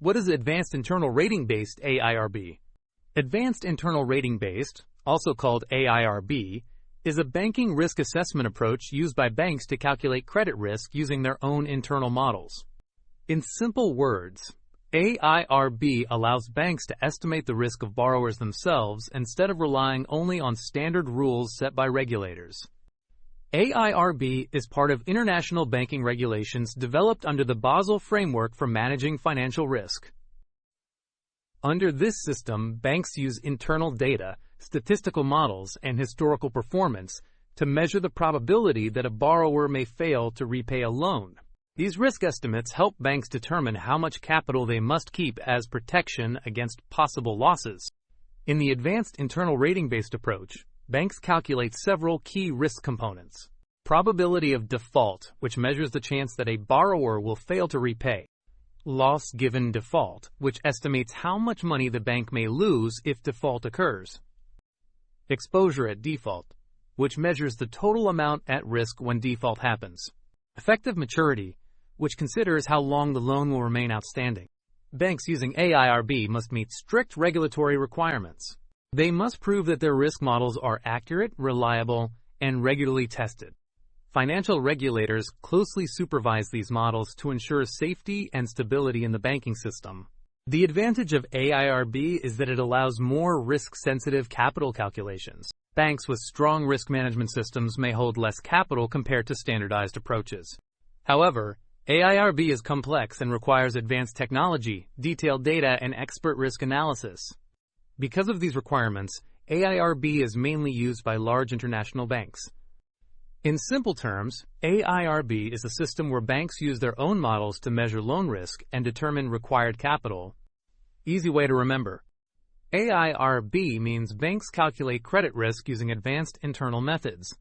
What is Advanced Internal Rating-Based AIRB? Advanced Internal Rating-Based, also called AIRB, is a banking risk assessment approach used by banks to calculate credit risk using their own internal models. In simple words, AIRB allows banks to estimate the risk of borrowers themselves instead of relying only on standard rules set by regulators. AIRB is part of international banking regulations developed under the Basel framework for managing financial risk. Under this system, banks use internal data, statistical models, and historical performance to measure the probability that a borrower may fail to repay a loan. These risk estimates help banks determine how much capital they must keep as protection against possible losses. In the advanced internal rating-based approach, banks calculate several key risk components. Probability of default, which measures the chance that a borrower will fail to repay. Loss given default, which estimates how much money the bank may lose if default occurs. Exposure at default, which measures the total amount at risk when default happens. Effective maturity, which considers how long the loan will remain outstanding. Banks using AIRB must meet strict regulatory requirements. They must prove that their risk models are accurate, reliable, and regularly tested. Financial regulators closely supervise these models to ensure safety and stability in the banking system. The advantage of AIRB is that it allows more risk-sensitive capital calculations. Banks with strong risk management systems may hold less capital compared to standardized approaches. However, AIRB is complex and requires advanced technology, detailed data, and expert risk analysis. Because of these requirements, AIRB is mainly used by large international banks. In simple terms, AIRB is a system where banks use their own models to measure loan risk and determine required capital. Easy way to remember. AIRB means banks calculate credit risk using advanced internal methods.